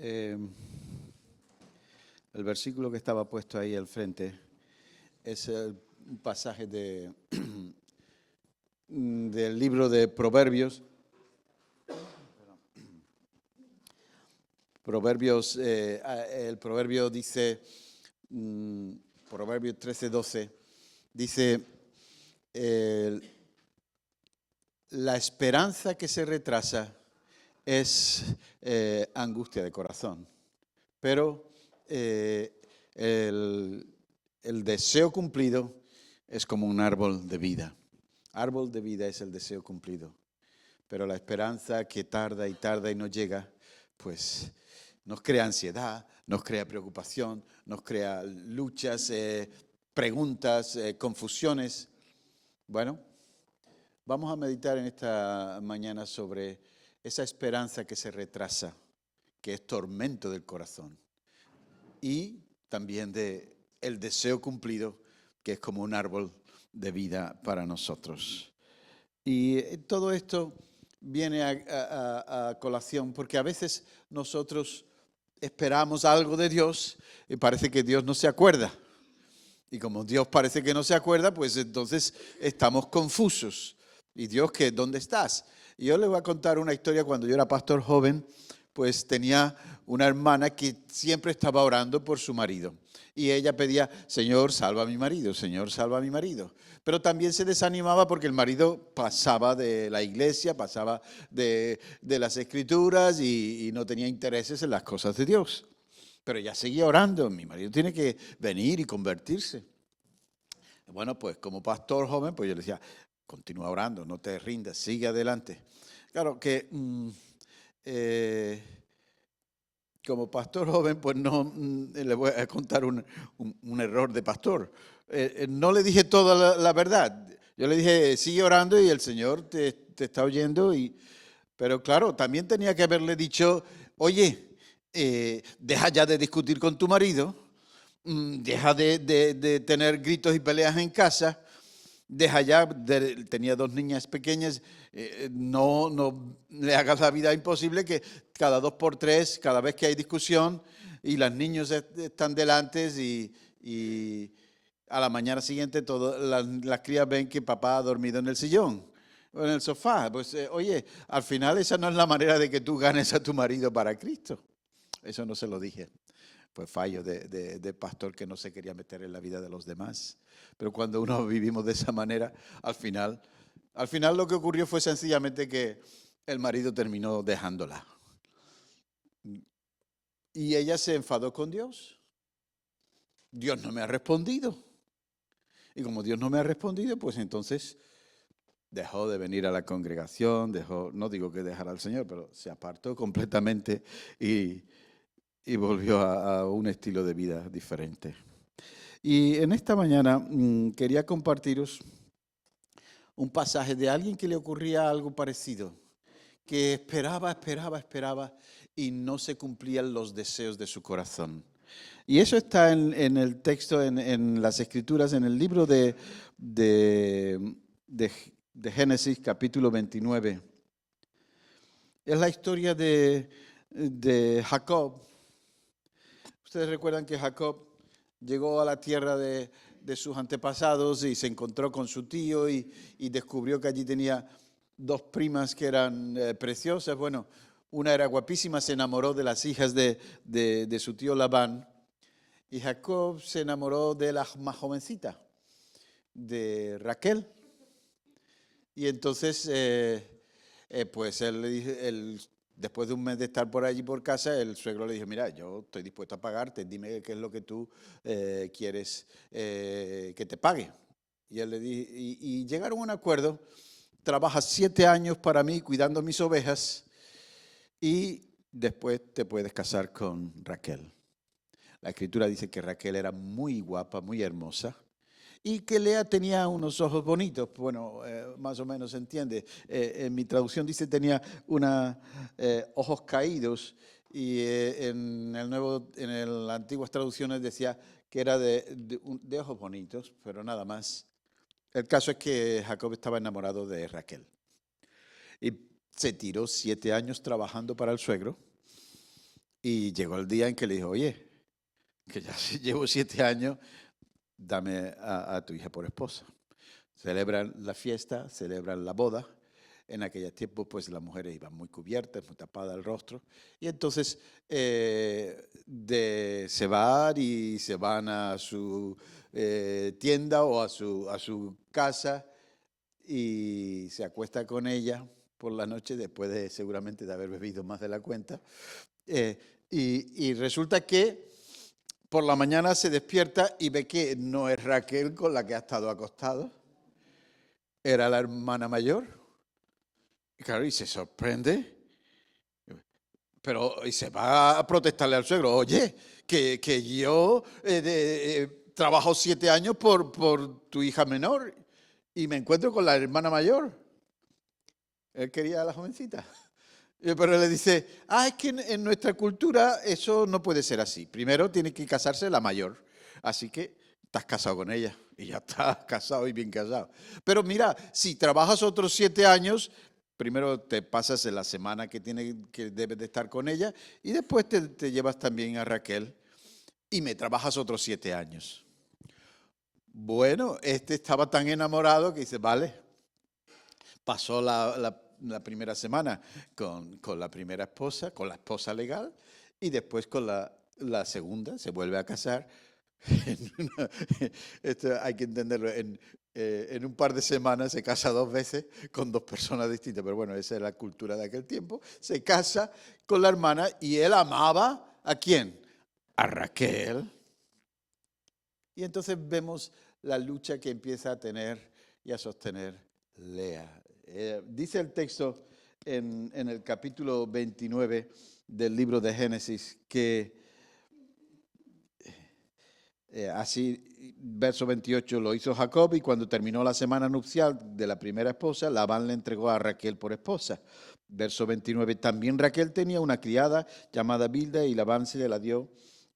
Eh, el versículo que estaba puesto ahí al frente es un pasaje del libro de Proverbios. El proverbio dice, Proverbio 13:12, dice, eh, la esperanza que se retrasa es angustia de corazón, pero el deseo cumplido es como un árbol de vida. Árbol de vida es el deseo cumplido, pero la esperanza que tarda y no llega, pues nos crea ansiedad, nos crea preocupación, nos crea luchas, preguntas, confusiones. Bueno, vamos a meditar en esta mañana sobre esa esperanza que se retrasa, que es tormento del corazón, y también de el deseo cumplido, que es como un árbol de vida para nosotros. Y todo esto viene a colación porque a veces nosotros esperamos algo de Dios y parece que Dios no se acuerda. Y como Dios parece que no se acuerda, pues entonces estamos confusos. ¿Y Dios qué? ¿Dónde estás? Y yo les voy a contar una historia. Cuando yo era pastor joven, pues tenía una hermana que siempre estaba orando por su marido. Y ella pedía, Señor, salva a mi marido, Señor, salva a mi marido. Pero también se desanimaba porque el marido pasaba de la iglesia, pasaba de las escrituras y no tenía intereses en las cosas de Dios. Pero ella seguía orando, mi marido tiene que venir y convertirse. Bueno, pues como pastor joven, pues yo le decía, continúa orando, no te rindas, sigue adelante. Claro que como pastor joven, pues no le voy a contar un error de pastor. No le dije toda la verdad. Yo le dije, sigue orando y el Señor te está oyendo. Pero claro, también tenía que haberle dicho, oye, deja ya de discutir con tu marido, deja de tener gritos y peleas en casa, deja ya, tenía dos niñas pequeñas, no le hagas la vida imposible que cada 2 por 3, cada vez que hay discusión y los niños están delante y a la mañana siguiente las crías ven que papá ha dormido en el sillón o en el sofá. Pues oye, al final esa no es la manera de que tú ganes a tu marido para Cristo. Eso no se lo dije. Pues fallo de pastor que no se quería meter en la vida de los demás. Pero cuando uno vivimos de esa manera, al final lo que ocurrió fue sencillamente que el marido terminó dejándola. Y ella se enfadó con Dios. Dios no me ha respondido. Y como Dios no me ha respondido, pues entonces dejó de venir a la congregación, no digo que dejara al Señor, pero se apartó completamente y volvió a un estilo de vida diferente. Y en esta mañana quería compartiros un pasaje de alguien que le ocurría algo parecido, que esperaba y no se cumplían los deseos de su corazón. Y eso está en el texto, en las Escrituras, en el libro de Génesis, capítulo 29. Es la historia de Jacob. Ustedes recuerdan que Jacob llegó a la tierra de sus antepasados y se encontró con su tío y descubrió que allí tenía dos primas que eran preciosas. Bueno, una era guapísima, se enamoró de las hijas de su tío Labán, y Jacob se enamoró de la más jovencita, de Raquel. Y entonces, pues él le dijo, después de un mes de estar por allí por casa, el suegro le dijo, mira, yo estoy dispuesto a pagarte, dime qué es lo que tú quieres que te pague. Y él le dijo, y llegaron a un acuerdo, trabajas 7 años para mí cuidando mis ovejas y después te puedes casar con Raquel. La Escritura dice que Raquel era muy guapa, muy hermosa, y que Lea tenía unos ojos bonitos. Bueno, más o menos se entiende. En mi traducción dice tenía ojos caídos, y en las antiguas traducciones decía que era de ojos bonitos, pero nada más. El caso es que Jacob estaba enamorado de Raquel. Y se tiró 7 años trabajando para el suegro Y llegó el día en que le dijo, oye, que ya llevo 7 años, dame a tu hija por esposa. Celebran la fiesta, celebran la boda. En aquellos tiempos, pues las mujeres iban muy cubiertas, muy tapadas el rostro. Y entonces se van a su tienda o a su casa y se acuesta con ella por la noche, después de seguramente de haber bebido más de la cuenta. Eh, y resulta que por la mañana se despierta y ve que no es Raquel con la que ha estado acostado, era la hermana mayor. Y claro, y se sorprende, pero y se va a protestarle al suegro, oye, que yo trabajo 7 años por tu hija menor y me encuentro con la hermana mayor. Él quería a la jovencita. Pero le dice, es que en nuestra cultura eso no puede ser así. Primero tiene que casarse la mayor. Así que estás casado con ella y ya estás casado y bien casado. Pero mira, si trabajas otros 7 años, primero te pasas en la semana que debes de estar con ella y después te llevas también a Raquel y me trabajas otros 7 años. Bueno, este estaba tan enamorado que dice, vale, pasó la primera semana con la primera esposa, con la esposa legal, y después con la segunda, se vuelve a casar. Esto hay que entenderlo, en un par de semanas se casa 2 veces con 2 personas distintas, pero bueno, esa es la cultura de aquel tiempo. Se casa con la hermana y él amaba ¿a quién? A Raquel. Y entonces vemos la lucha que empieza a tener y a sostener Lea. Dice el texto en el capítulo 29 del libro de Génesis que así, verso 28, lo hizo Jacob y cuando terminó la semana nupcial de la primera esposa, Labán le entregó a Raquel por esposa. Verso 29, también Raquel tenía una criada llamada Bilda y Labán se la dio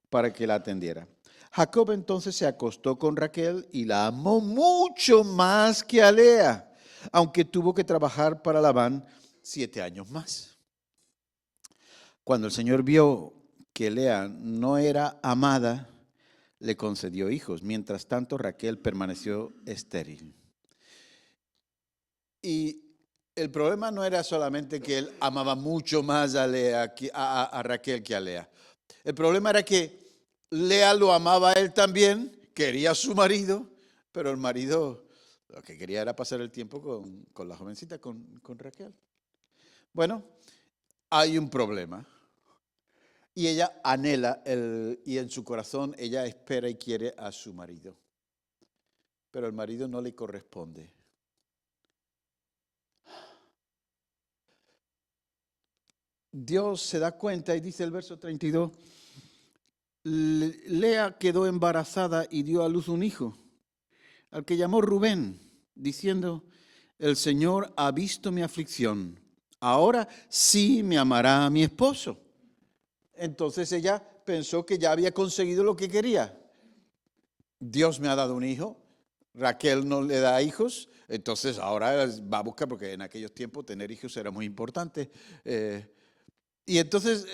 para que la atendiera. Jacob entonces se acostó con Raquel y la amó mucho más que a Lea, aunque tuvo que trabajar para Labán 7 años más. Cuando el Señor vio que Lea no era amada, le concedió hijos. Mientras tanto, Raquel permaneció estéril. Y el problema no era solamente que él amaba mucho más a Raquel que a Lea. El problema era que Lea lo amaba a él también, quería a su marido, pero el marido lo que quería era pasar el tiempo con la jovencita, con Raquel. Bueno, hay un problema. Y ella anhela, y en su corazón ella espera y quiere a su marido. Pero el marido no le corresponde. Dios se da cuenta y dice el verso 32, Lea quedó embarazada y dio a luz un hijo, al que llamó Rubén, diciendo, el Señor ha visto mi aflicción, ahora sí me amará a mi esposo. Entonces ella pensó que ya había conseguido lo que quería. Dios me ha dado un hijo, Raquel no le da hijos, entonces ahora va a buscar, porque en aquellos tiempos tener hijos era muy importante. Y entonces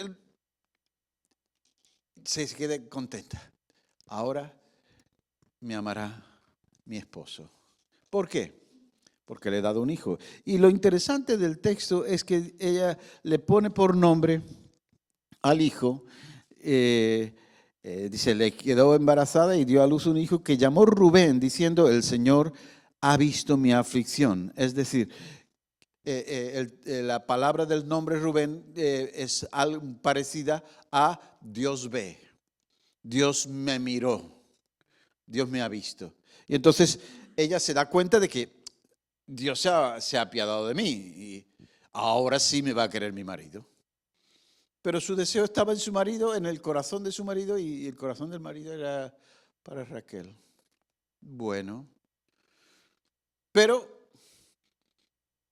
se queda contenta. Ahora me amará mi esposo. ¿Por qué? Porque le he dado un hijo. Y lo interesante del texto es que ella le pone por nombre al hijo, dice, le quedó embarazada y dio a luz un hijo que llamó Rubén, diciendo, el Señor ha visto mi aflicción. Es decir, la palabra del nombre Rubén es algo parecida a Dios ve, Dios me miró, Dios me ha visto. Y entonces ella se da cuenta de que Dios se ha apiadado de mí y ahora sí me va a querer mi marido. Pero su deseo estaba en su marido, en el corazón de su marido, y el corazón del marido era para Raquel. Bueno, pero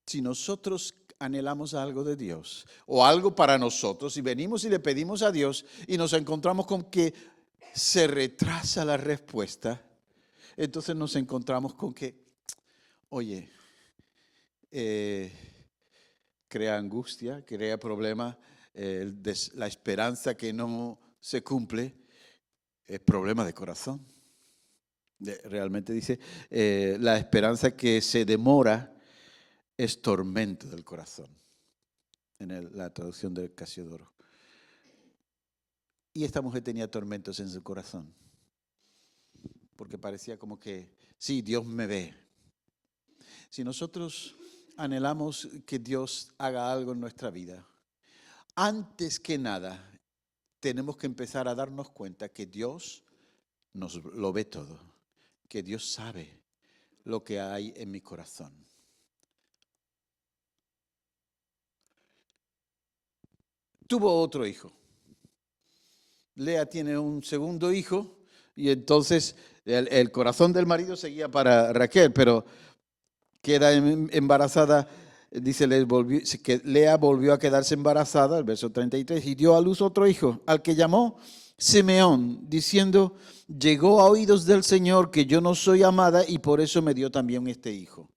si nosotros anhelamos algo de Dios o algo para nosotros y venimos y le pedimos a Dios y nos encontramos con que se retrasa la respuesta, entonces nos encontramos con que, oye, crea angustia, crea problemas, la esperanza que no se cumple es problema de corazón. Realmente dice, la esperanza que se demora es tormento del corazón, en la traducción del Casiodoro. Y esta mujer tenía tormentos en su corazón, porque parecía como que, sí, Dios me ve. Si nosotros anhelamos que Dios haga algo en nuestra vida, antes que nada, tenemos que empezar a darnos cuenta que Dios nos lo ve todo, que Dios sabe lo que hay en mi corazón. Tuvo otro hijo. Lea tiene un segundo hijo y entonces el corazón del marido seguía para Raquel, pero queda embarazada, dice, que Lea volvió a quedarse embarazada, el verso 33, y dio a luz otro hijo, al que llamó Simeón, diciendo, llegó a oídos del Señor que yo no soy amada y por eso me dio también este hijo.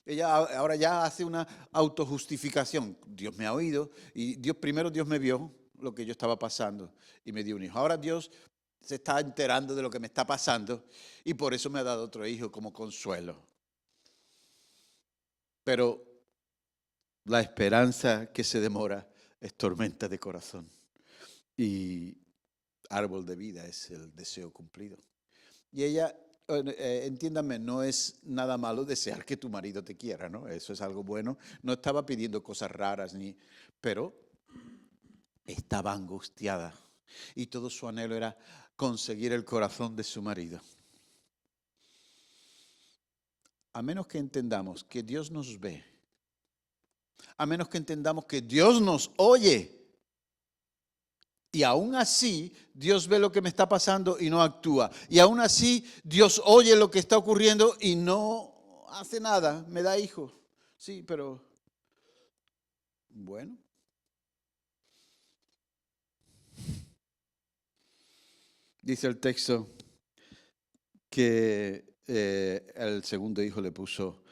Ella ahora ya hace una autojustificación. Dios me ha oído y primero Dios me vio lo que yo estaba pasando y me dio un hijo. Ahora Dios se está enterando de lo que me está pasando y por eso me ha dado otro hijo como consuelo. Pero la esperanza que se demora es tormenta de corazón y árbol de vida es el deseo cumplido. Y ella, entiéndame, no es nada malo desear que tu marido te quiera, ¿no? Eso es algo bueno. No estaba pidiendo cosas raras, pero estaba angustiada y todo su anhelo era conseguir el corazón de su marido. A menos que entendamos que Dios nos ve, a menos que entendamos que Dios nos oye, y aún así Dios ve lo que me está pasando y no actúa. Y aún así Dios oye lo que está ocurriendo y no hace nada, me da hijo. Sí, pero bueno. Dice el texto que el segundo hijo le puso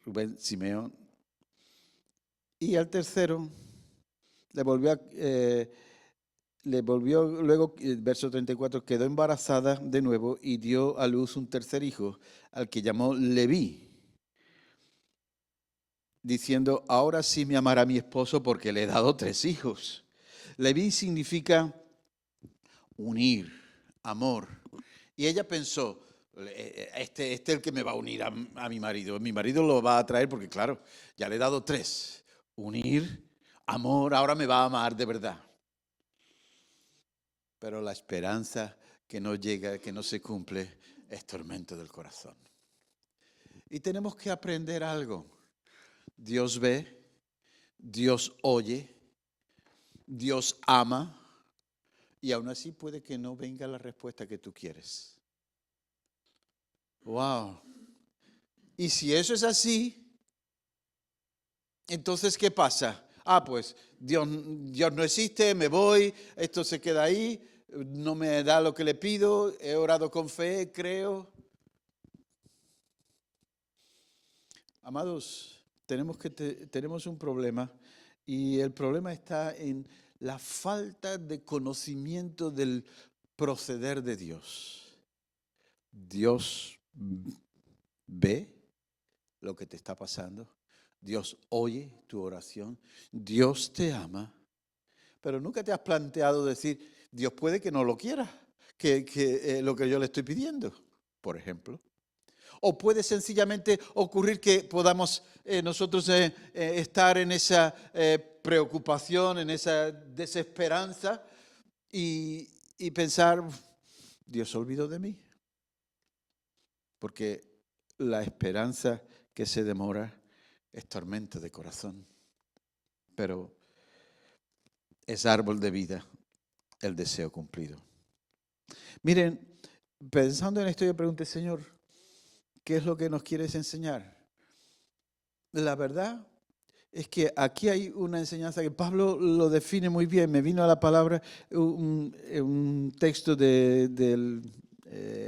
Rubén Simeón. Y al tercero le volvió luego, el verso 34, quedó embarazada de nuevo y dio a luz un tercer hijo, al que llamó Leví, diciendo, ahora sí me amará mi esposo porque le he dado 3 hijos. Leví significa unir, amor. Y ella pensó, este es el que me va a unir a mi marido. Mi marido lo va a traer porque, claro, ya le he dado 3. Unir, amor, ahora me va a amar de verdad. Pero la esperanza que no llega, que no se cumple, es tormento del corazón. Y tenemos que aprender algo. Dios ve, Dios oye, Dios ama, y aún así puede que no venga la respuesta que tú quieres. Wow. Y si eso es así, entonces, ¿qué pasa? Pues Dios no existe, me voy, esto se queda ahí, no me da lo que le pido, he orado con fe, creo. Amados, tenemos un problema y el problema está en la falta de conocimiento del proceder de Dios. Dios ve lo que te está pasando. Dios oye tu oración. Dios te ama. Pero nunca te has planteado decir, Dios puede que no lo quiera, que lo que yo le estoy pidiendo, por ejemplo. O puede sencillamente ocurrir que podamos nosotros estar en esa preocupación, en esa desesperanza y pensar, Dios se olvidó de mí. Porque la esperanza que se demora es tormento de corazón. Pero es árbol de vida el deseo cumplido. Miren, pensando en esto yo pregunté, Señor, ¿qué es lo que nos quieres enseñar? La verdad es que aquí hay una enseñanza que Pablo lo define muy bien. Me vino a la palabra un texto de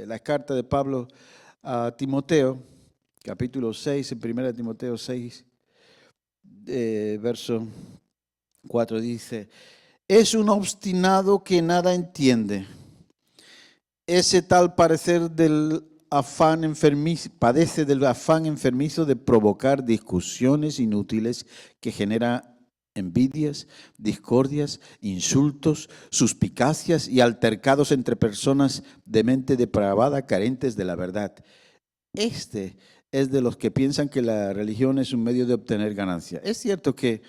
la carta de Pablo a Timoteo, capítulo 6, en 1 Timoteo 6, verso 4 dice, es un obstinado que nada entiende. Ese tal parecer del afán enfermizo, padece del afán enfermizo de provocar discusiones inútiles que genera envidias, discordias, insultos, suspicacias y altercados entre personas de mente depravada, carentes de la verdad. Este es de los que piensan que la religión es un medio de obtener ganancia. Es cierto que,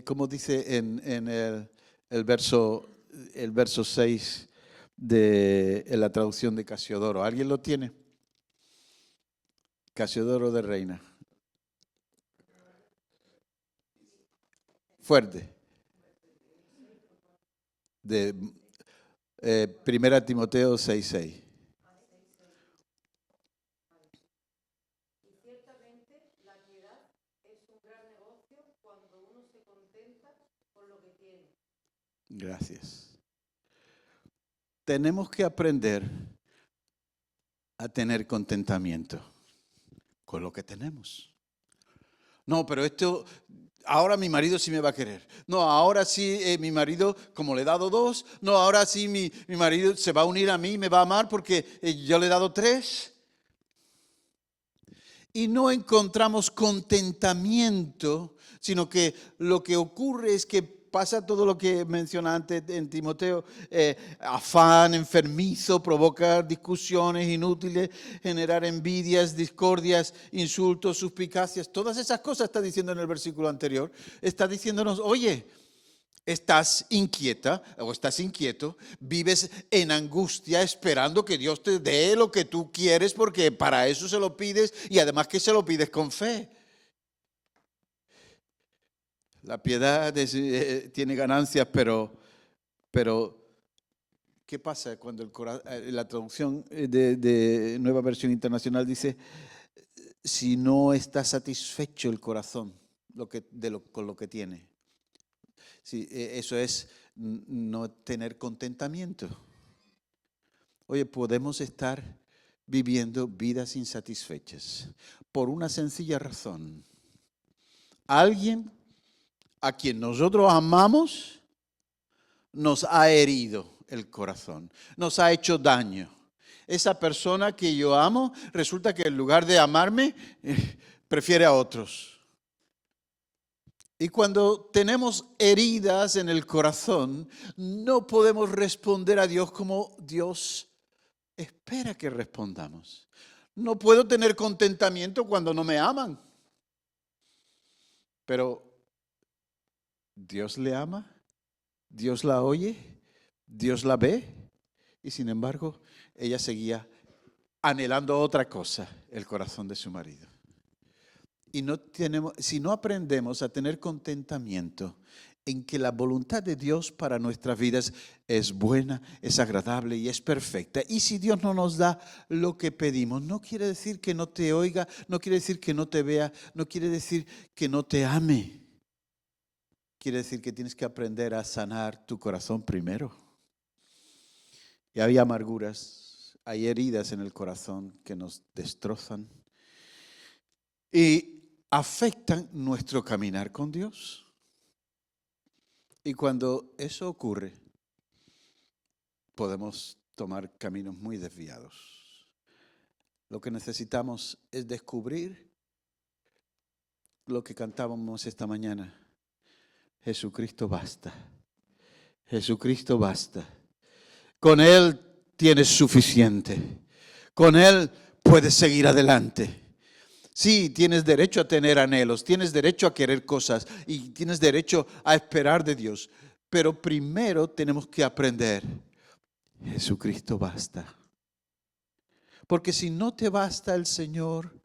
como dice en el verso 6 en la traducción de Casiodoro, ¿alguien lo tiene? Casiodoro de Reina. Fuerte. De 1 Timoteo 6:6. Gracias. Tenemos que aprender a tener contentamiento con lo que tenemos. No, pero ahora mi marido sí me va a querer. No, ahora sí mi marido, como le he dado 2, no, ahora sí mi marido se va a unir a mí y me va a amar porque yo le he dado 3. Y no encontramos contentamiento, sino que lo que ocurre es que pasa todo lo que menciona antes en Timoteo, afán enfermizo, provocar discusiones inútiles, generar envidias, discordias, insultos, suspicacias, todas esas cosas está diciendo en el versículo anterior. Está diciéndonos, oye, estás inquieta o estás inquieto, vives en angustia esperando que Dios te dé lo que tú quieres porque para eso se lo pides y además que se lo pides con fe. La piedad tiene ganancias, pero ¿qué pasa cuando la traducción de Nueva Versión Internacional dice, si no está satisfecho el corazón con lo que tiene? Sí, eso es no tener contentamiento. Oye, podemos estar viviendo vidas insatisfechas por una sencilla razón. Alguien a quien nosotros amamos nos ha herido el corazón, nos ha hecho daño. Esa persona que yo amo resulta que en lugar de amarme, prefiere a otros. Y cuando tenemos heridas en el corazón, no podemos responder a Dios como Dios espera que respondamos. No puedo tener contentamiento cuando no me aman. Pero Dios le ama, Dios la oye, Dios la ve. Y sin embargo, ella seguía anhelando otra cosa, el corazón de su marido. Y si no aprendemos a tener contentamiento en que la voluntad de Dios para nuestras vidas es buena, es agradable y es perfecta. Y si Dios no nos da lo que pedimos, no quiere decir que no te oiga, no quiere decir que no te vea, no quiere decir que no te ame. Quiere decir que tienes que aprender a sanar tu corazón primero. Y hay amarguras, hay heridas en el corazón que nos destrozan y afectan nuestro caminar con Dios. Y cuando eso ocurre, podemos tomar caminos muy desviados. Lo que necesitamos es descubrir lo que cantábamos esta mañana. Jesucristo basta. Jesucristo basta. Con Él tienes suficiente. Con Él puedes seguir adelante. Sí, tienes derecho a tener anhelos, tienes derecho a querer cosas y tienes derecho a esperar de Dios. Pero primero tenemos que aprender, Jesucristo basta. Porque si no te basta el Señor,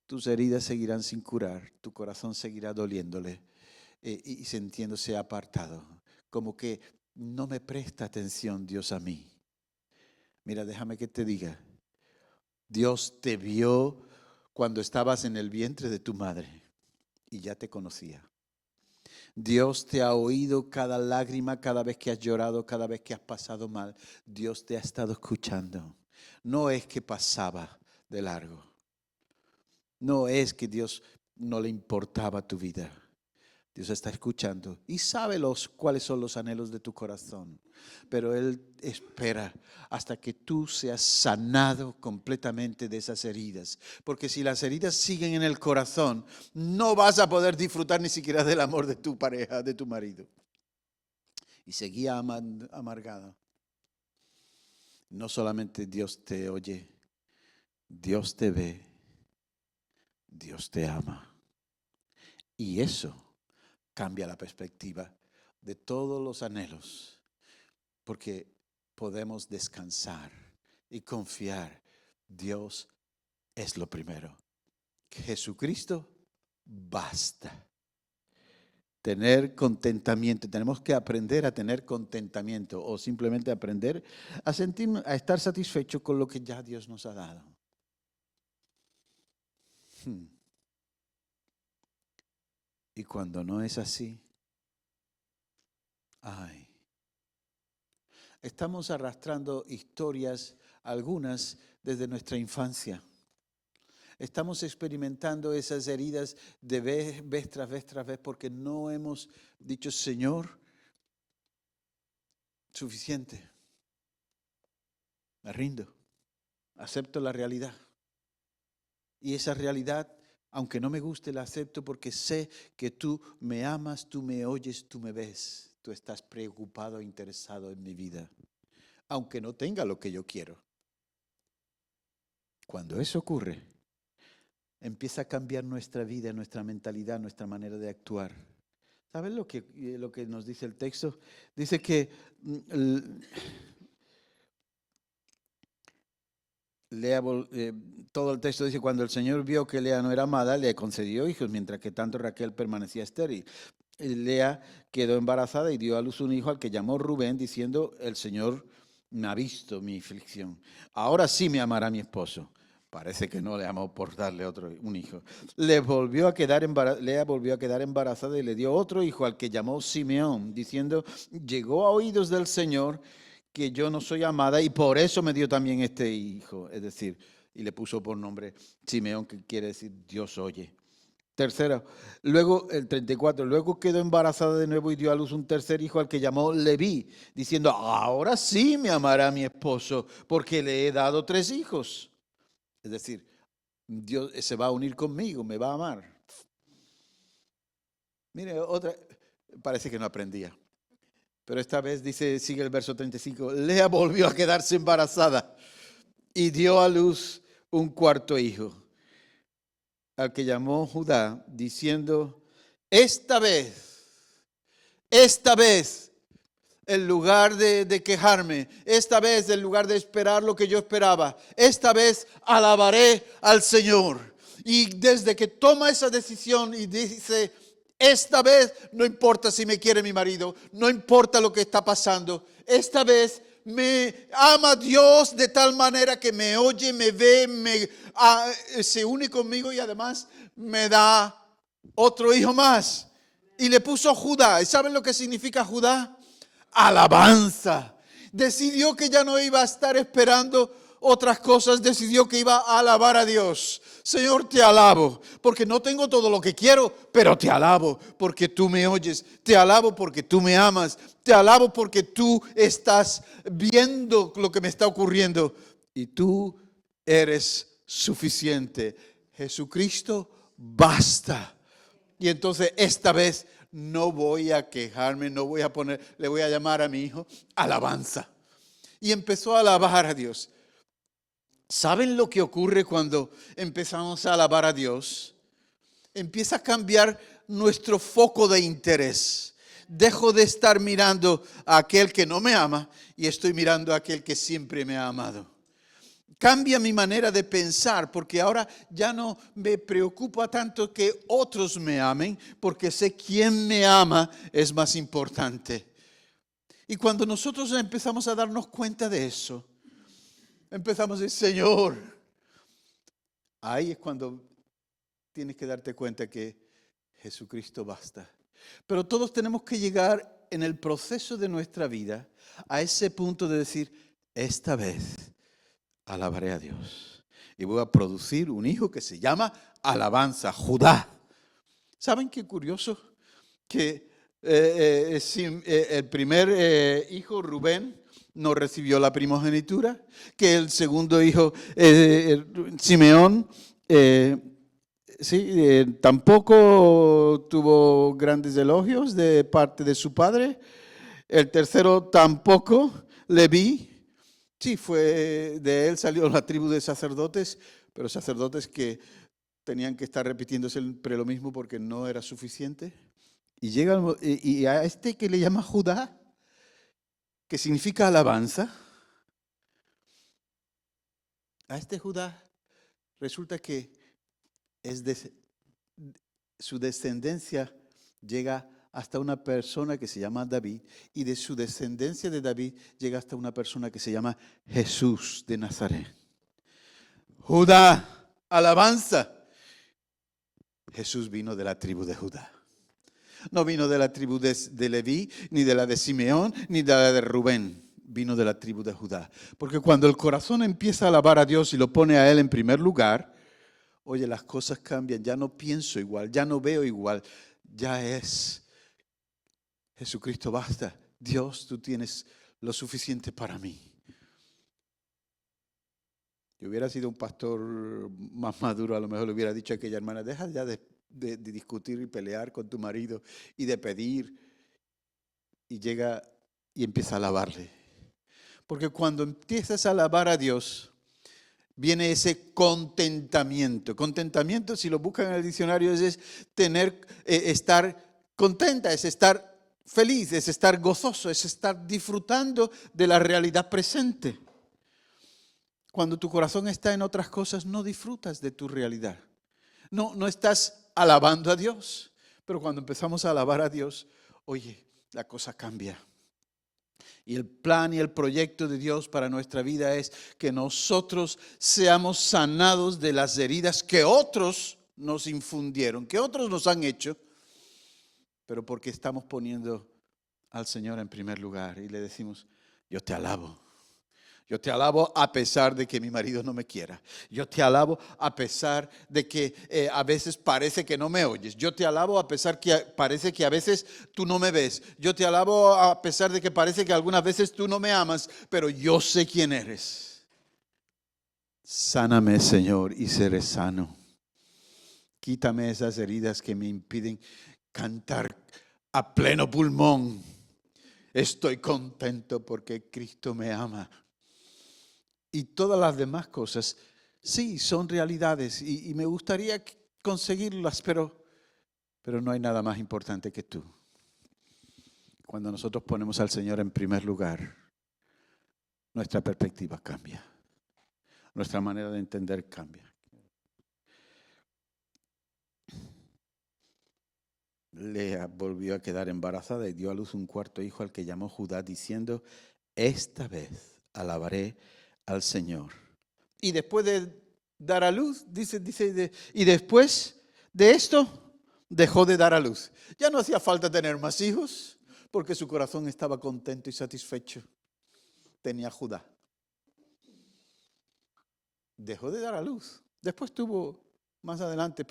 tus heridas seguirán sin curar, tu corazón seguirá doliéndole y sintiéndose apartado. Como que no me presta atención Dios a mí. Mira, déjame que te diga, Dios te vio cuando estabas en el vientre de tu madre y ya te conocía. Dios te ha oído cada lágrima, cada vez que has llorado, cada vez que has pasado mal. Dios te ha estado escuchando. No es que pasaba de largo. No es que Dios no le importaba tu vida. Dios está escuchando y sabe cuáles son los anhelos de tu corazón. Pero Él espera hasta que tú seas sanado completamente de esas heridas. Porque si las heridas siguen en el corazón, no vas a poder disfrutar ni siquiera del amor de tu pareja, de tu marido. Y seguía amargado. No solamente Dios te oye, Dios te ve, Dios te ama. Y eso cambia la perspectiva de todos los anhelos, porque podemos descansar y confiar. Dios es lo primero. Jesucristo basta. Tener contentamiento. Tenemos que aprender a tener contentamiento o simplemente aprender a a estar satisfecho con lo que ya Dios nos ha dado. Y cuando no es así, estamos arrastrando historias, algunas desde nuestra infancia. Estamos experimentando esas heridas de vez tras vez porque no hemos dicho, Señor, suficiente. Me rindo, acepto la realidad. Y esa realidad, aunque no me guste, la acepto porque sé que tú me amas, tú me oyes, tú me ves. Tú estás preocupado e interesado en mi vida, aunque no tenga lo que yo quiero. Cuando eso ocurre, empieza a cambiar nuestra vida, nuestra mentalidad, nuestra manera de actuar. ¿Sabes lo que nos dice el texto? Dice que todo el texto dice, cuando el Señor vio que Lea no era amada, le concedió hijos, mientras que tanto Raquel permanecía estéril. Lea quedó embarazada y dio a luz un hijo al que llamó Rubén, diciendo, el Señor me ha visto mi aflicción. Ahora sí me amará mi esposo. Parece que no le amó por darle un hijo. Lea volvió a quedar embarazada y le dio otro hijo al que llamó Simeón, diciendo, llegó a oídos del Señor que yo no soy amada y por eso me dio también este hijo. Es decir, y le puso por nombre Simeón, que quiere decir Dios oye. Tercero, luego el 34, luego quedó embarazada de nuevo y dio a luz un tercer hijo al que llamó Leví, diciendo, ahora sí me amará mi esposo, porque le he dado 3 hijos. Es decir, Dios se va a unir conmigo, me va a amar. Mire, otra, parece que no aprendía. Pero esta vez sigue el verso 35, Lea volvió a quedarse embarazada y dio a luz un cuarto hijo, al que llamó Judá, diciendo, esta vez, en lugar de quejarme, esta vez, en lugar de esperar lo que yo esperaba, esta vez alabaré al Señor. Y desde que toma esa decisión y dice, esta vez no importa si me quiere mi marido, no importa lo que está pasando, esta vez me ama Dios de tal manera que me oye, me ve, se une conmigo y además me da otro hijo más. Y le puso Judá. ¿Y saben lo que significa Judá? Alabanza. Decidió que ya no iba a estar esperando otras cosas, decidió que iba a alabar a Dios. Señor, te alabo, porque no tengo todo lo que quiero, pero te alabo porque tú me oyes, te alabo porque tú me amas, te alabo porque tú estás viendo lo que me está ocurriendo y tú eres suficiente. Jesucristo, basta. Y entonces esta vez no voy a quejarme, le voy a llamar a mi hijo alabanza. Y empezó a alabar a Dios. ¿Saben lo que ocurre cuando empezamos a alabar a Dios? Empieza a cambiar nuestro foco de interés. Dejo de estar mirando a aquel que no me ama y estoy mirando a aquel que siempre me ha amado. Cambia mi manera de pensar porque ahora ya no me preocupa tanto que otros me amen porque sé quién me ama es más importante. Y cuando nosotros empezamos a darnos cuenta de eso, empezamos a decir, Señor, ahí es cuando tienes que darte cuenta que Jesucristo basta. Pero todos tenemos que llegar en el proceso de nuestra vida a ese punto de decir, esta vez alabaré a Dios. Y voy a producir un hijo que se llama alabanza, Judá. ¿Saben qué curioso? Que el primer hijo, Rubén, no recibió la primogenitura, que el segundo hijo, Simeón, sí, tampoco tuvo grandes elogios de parte de su padre. El tercero tampoco, Leví. Sí, de él salió la tribu de sacerdotes, pero sacerdotes que tenían que estar repitiendo siempre lo mismo porque no era suficiente. Y a este que le llama Judá, que significa alabanza, a este Judá resulta que su descendencia llega hasta una persona que se llama David, y de su descendencia de David llega hasta una persona que se llama Jesús de Nazaret. Judá, alabanza. Jesús vino de la tribu de Judá. No vino de la tribu de Leví, ni de la de Simeón, ni de la de Rubén. Vino de la tribu de Judá. Porque cuando el corazón empieza a alabar a Dios y lo pone a Él en primer lugar, oye, las cosas cambian. Ya no pienso igual, ya no veo igual. Ya es Jesucristo, basta. Dios, tú tienes lo suficiente para mí. Si hubiera sido un pastor más maduro, a lo mejor le hubiera dicho a aquella hermana, deja ya de discutir y pelear con tu marido y de pedir. Y llega y empieza a alabarle. Porque cuando empiezas a alabar a Dios, viene ese contentamiento. Contentamiento, si lo buscan en el diccionario, es estar contenta, es estar feliz, es estar gozoso, es estar disfrutando de la realidad presente. Cuando tu corazón está en otras cosas, no disfrutas de tu realidad. No estás alabando a Dios. Pero cuando empezamos a alabar a Dios, oye, la cosa cambia. Y el plan y el proyecto de Dios para nuestra vida es que nosotros seamos sanados de las heridas que otros nos infundieron, que otros nos han hecho, pero porque estamos poniendo al Señor en primer lugar y le decimos, yo te alabo. Yo te alabo a pesar de que mi marido no me quiera. Yo te alabo a pesar de que a veces parece que no me oyes. Yo te alabo a pesar que parece que a veces tú no me ves. Yo te alabo a pesar de que parece que algunas veces tú no me amas, pero yo sé quién eres. Sáname, Señor, y seré sano. Quítame esas heridas que me impiden cantar a pleno pulmón. Estoy contento porque Cristo me ama. Y todas las demás cosas, sí, son realidades y me gustaría conseguirlas, pero no hay nada más importante que tú. Cuando nosotros ponemos al Señor en primer lugar, nuestra perspectiva cambia. Nuestra manera de entender cambia. Lea volvió a quedar embarazada y dio a luz un cuarto hijo al que llamó Judá, diciendo, esta vez alabaré al Señor. Y después de dar a luz, y después de esto, dejó de dar a luz. Ya no hacía falta tener más hijos, porque su corazón estaba contento y satisfecho. Tenía Judá. Dejó de dar a luz. Después tuvo más adelante,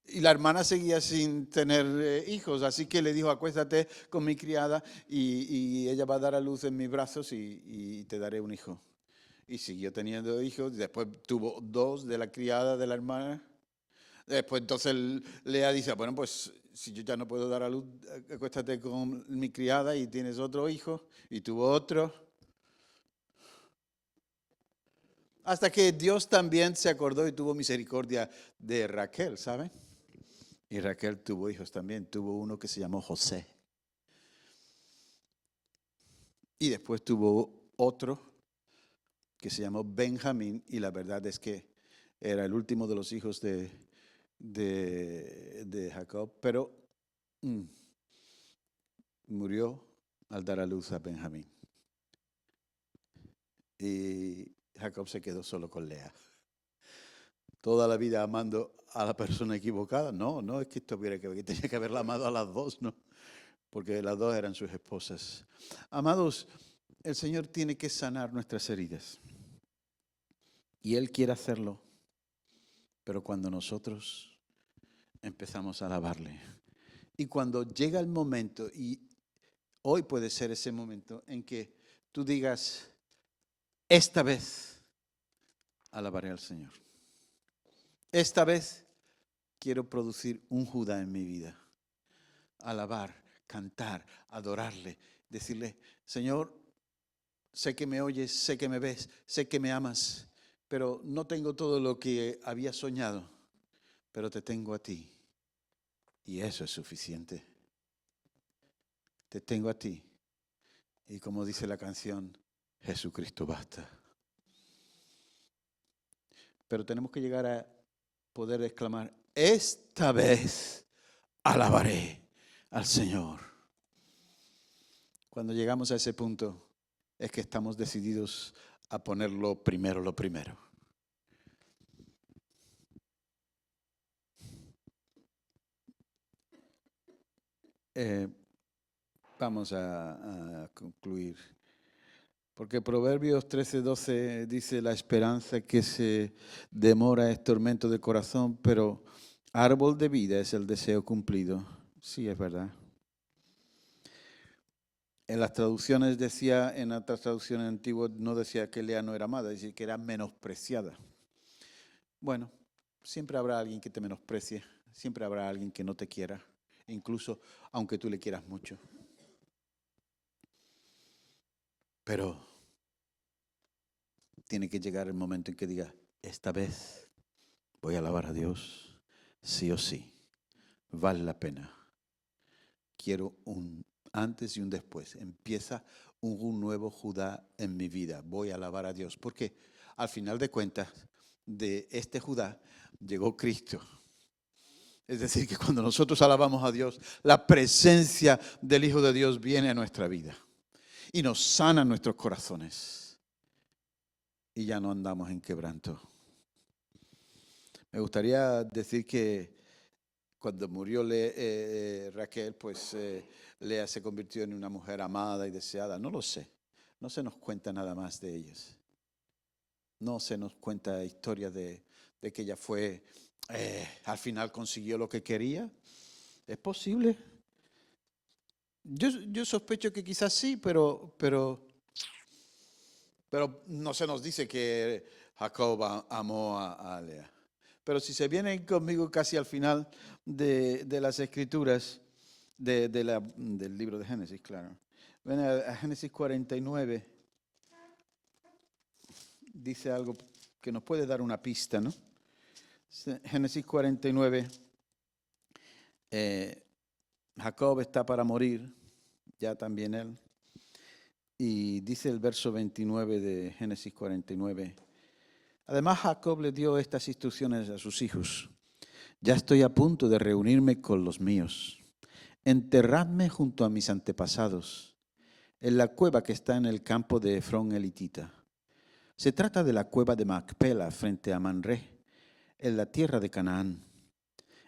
y la hermana seguía sin tener hijos, así que le dijo, acuéstate con mi criada y ella va a dar a luz en mis brazos y te daré un hijo. Y siguió teniendo hijos, después tuvo 2 de la criada de la hermana. Después entonces Lea dice, bueno, pues si yo ya no puedo dar a luz, acuéstate con mi criada y tienes otro hijo, y tuvo otro. Hasta que Dios también se acordó y tuvo misericordia de Raquel, ¿saben? Y Raquel tuvo hijos también, tuvo uno que se llamó José. Y después tuvo otro que se llamó Benjamín, y la verdad es que era el último de los hijos de Jacob, pero murió al dar a luz a Benjamín. Y Jacob se quedó solo con Lea. Toda la vida amando a la persona equivocada. No es que tuviera que tenía que haberla amado a las 2, ¿no? Porque las 2 eran sus esposas. Amados, el Señor tiene que sanar nuestras heridas. Y Él quiere hacerlo. Pero cuando nosotros empezamos a alabarle. Y cuando llega el momento, y hoy puede ser ese momento en que tú digas, esta vez alabaré al Señor. Esta vez quiero producir un Judá en mi vida. Alabar, cantar, adorarle, decirle, Señor, sé que me oyes, sé que me ves, sé que me amas, pero no tengo todo lo que había soñado, pero te tengo a ti. Y eso es suficiente. Te tengo a ti. Y como dice la canción, Jesucristo basta. Pero tenemos que llegar a poder exclamar, esta vez alabaré al Señor. Cuando llegamos a ese punto, es que estamos decididos a poner lo primero. Vamos a concluir. Porque Proverbios 13:12 dice, la esperanza que se demora es tormento de corazón, pero árbol de vida es el deseo cumplido. Sí, es verdad. En las traducciones decía, en otras traducciones antiguas no decía que Lea no era amada, decía que era menospreciada. Bueno, siempre habrá alguien que te menosprecie, siempre habrá alguien que no te quiera, incluso aunque tú le quieras mucho. Pero tiene que llegar el momento en que diga, esta vez voy a alabar a Dios, sí o sí, vale la pena. Quiero un antes y un después. Empieza un nuevo Judá en mi vida. Voy a alabar a Dios, porque al final de cuentas, de este Judá llegó Cristo. Es decir, que cuando nosotros alabamos a Dios, la presencia del Hijo de Dios viene a nuestra vida y nos sana nuestros corazones. Y ya no andamos en quebranto. Me gustaría decir que cuando murió Raquel, pues Lea se convirtió en una mujer amada y deseada. No lo sé. No se nos cuenta nada más de ellas. No se nos cuenta historia de que ella fue, al final consiguió lo que quería. ¿Es posible? Yo sospecho que quizás sí, pero no se nos dice que Jacob amó a Lea. Pero si se vienen conmigo casi al final de las Escrituras, del libro de Génesis, claro. Ven a Génesis 49, dice algo que nos puede dar una pista, ¿no? Génesis 49, Jacob está para morir, ya también él. Y dice el verso 29 de Génesis 49. Además, Jacob le dio estas instrucciones a sus hijos. Ya estoy a punto de reunirme con los míos. Enterradme junto a mis antepasados, en la cueva que está en el campo de Efrón elitita. Se trata de la cueva de Macpela frente a Manré, en la tierra de Canaán.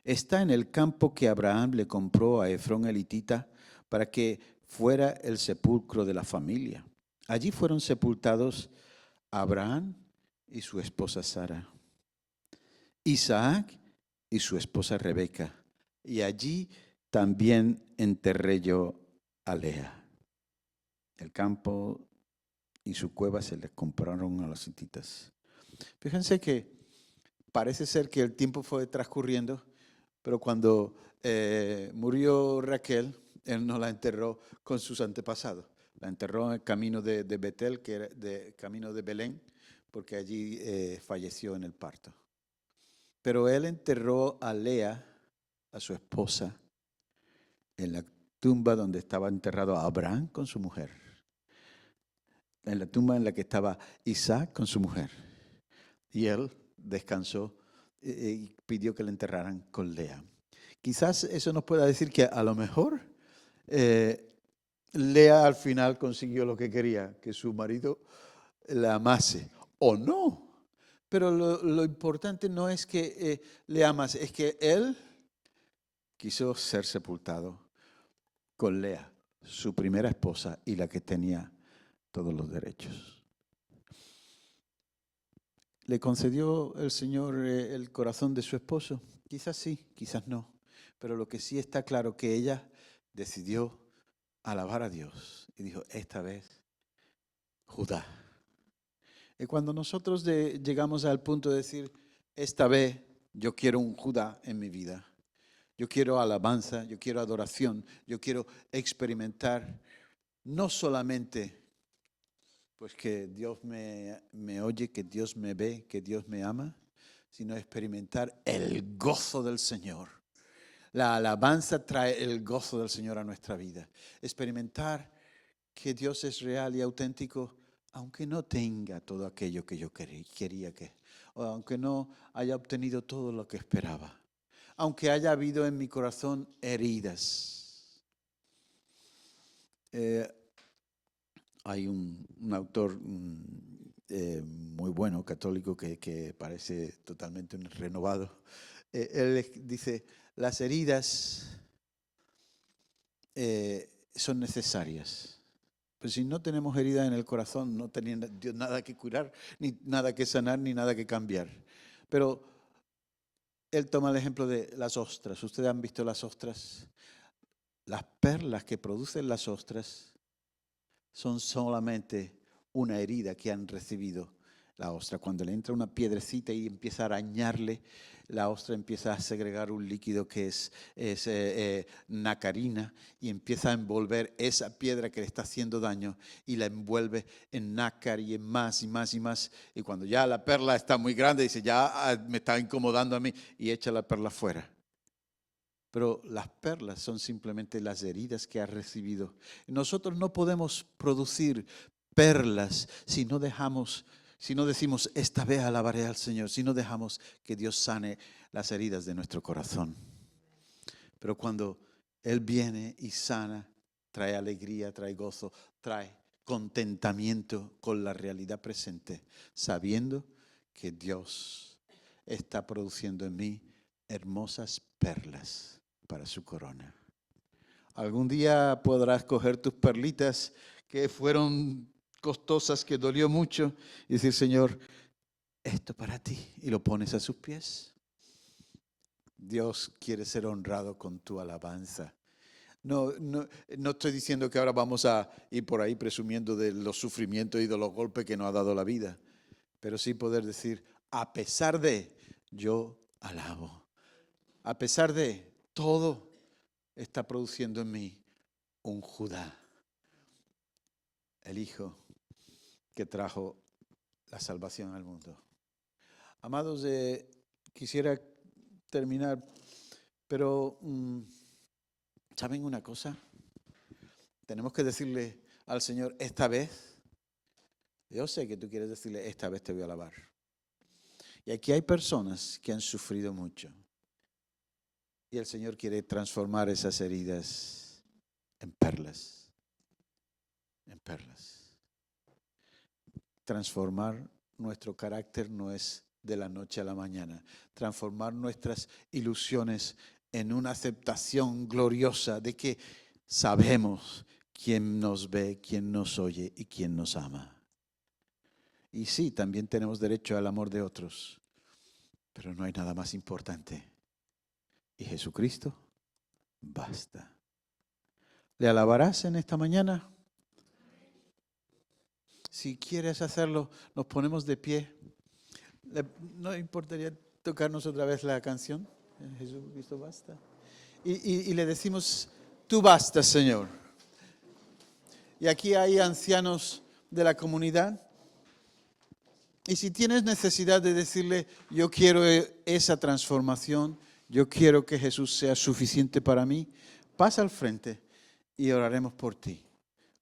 Está en el campo que Abraham le compró a Efrón elitita para que fuera el sepulcro de la familia. Allí fueron sepultados Abraham y su esposa Sara, Isaac y su esposa Rebeca, y allí también enterré yo a Lea. El campo y su cueva se les compraron a los hititas. Fíjense que parece ser que el tiempo fue transcurriendo, pero cuando murió Raquel, él no la enterró con sus antepasados. La enterró en el camino de Betel, que era de camino de Belén, porque allí falleció en el parto. Pero él enterró a Lea, a su esposa, en la tumba donde estaba enterrado Abraham con su mujer, en la tumba en la que estaba Isaac con su mujer. Y él descansó y pidió que le enterraran con Lea. Quizás eso nos pueda decir que a lo mejor Lea al final consiguió lo que quería, que su marido la amase, o no. Pero lo importante no es que le amase, es que él quiso ser sepultado con Lea, su primera esposa y la que tenía todos los derechos. ¿Le concedió el Señor el corazón de su esposo? Quizás sí, quizás no. Pero lo que sí está claro que ella decidió alabar a Dios y dijo, esta vez, Judá. Y cuando nosotros llegamos al punto de decir, esta vez yo quiero un Judá en mi vida, yo quiero alabanza, yo quiero adoración, yo quiero experimentar no solamente pues que Dios me oye, que Dios me ve, que Dios me ama, sino experimentar el gozo del Señor. La alabanza trae el gozo del Señor a nuestra vida. Experimentar que Dios es real y auténtico, aunque no tenga todo aquello que yo quería que, o aunque no haya obtenido todo lo que esperaba, aunque haya habido en mi corazón heridas. Hay un autor muy bueno, católico, que parece totalmente renovado. Él dice, las heridas son necesarias. Pues si no tenemos heridas en el corazón, no tenía Dios nada que curar, ni nada que sanar, ni nada que cambiar. Pero él toma el ejemplo de las ostras. ¿Ustedes han visto las ostras? Las perlas que producen las ostras son solamente una herida que han recibido la ostra. Cuando le entra una piedrecita y empieza a arañarle, la ostra empieza a segregar un líquido que es nacarina y empieza a envolver esa piedra que le está haciendo daño y la envuelve en nácar y en más y más y más. Y cuando ya la perla está muy grande, dice, ya me está incomodando a mí y echa la perla fuera. Pero las perlas son simplemente las heridas que ha recibido. Nosotros no podemos producir perlas si no decimos, esta vez alabaré al Señor, si no dejamos que Dios sane las heridas de nuestro corazón. Pero cuando Él viene y sana, trae alegría, trae gozo, trae contentamiento con la realidad presente, sabiendo que Dios está produciendo en mí hermosas perlas para su corona. Algún día podrás coger tus perlitas que fueron costosas, que dolió mucho, y decir, Señor, esto para ti, y lo pones a sus pies. Dios quiere ser honrado con tu alabanza. No estoy diciendo que ahora vamos a ir por ahí presumiendo de los sufrimientos y de los golpes que nos ha dado la vida, pero sí poder decir, a pesar de, yo alabo. A pesar de todo, está produciendo en mí un Judá, el Hijo que trajo la salvación al mundo. Amados, quisiera terminar, pero ¿saben una cosa? Tenemos que decirle al Señor, esta vez, yo sé que tú quieres decirle, esta vez te voy a alabar. Y aquí hay personas que han sufrido mucho. Y el Señor quiere transformar esas heridas en perlas. En perlas. Transformar nuestro carácter no es de la noche a la mañana. Transformar nuestras ilusiones en una aceptación gloriosa de que sabemos quién nos ve, quién nos oye y quién nos ama. Y sí, también tenemos derecho al amor de otros, pero no hay nada más importante. Y Jesucristo basta. ¿Le alabarás en esta mañana? Si quieres hacerlo, nos ponemos de pie. ¿No importaría tocarnos otra vez la canción? Jesucristo basta. Y le decimos, tú basta, Señor. Y aquí hay ancianos de la comunidad. Y si tienes necesidad de decirle, yo quiero esa transformación, yo quiero que Jesús sea suficiente para mí, pasa al frente y oraremos por ti.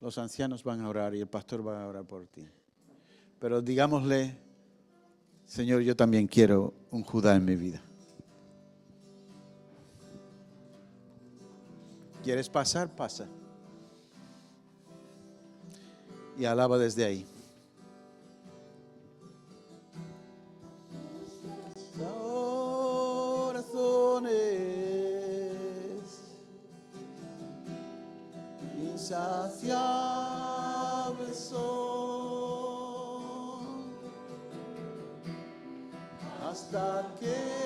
Los ancianos van a orar y el pastor va a orar por ti. Pero digámosle, Señor, yo también quiero un Judá en mi vida. ¿Quieres pasar? Pasa. Y alaba desde ahí. Insaciables son hasta que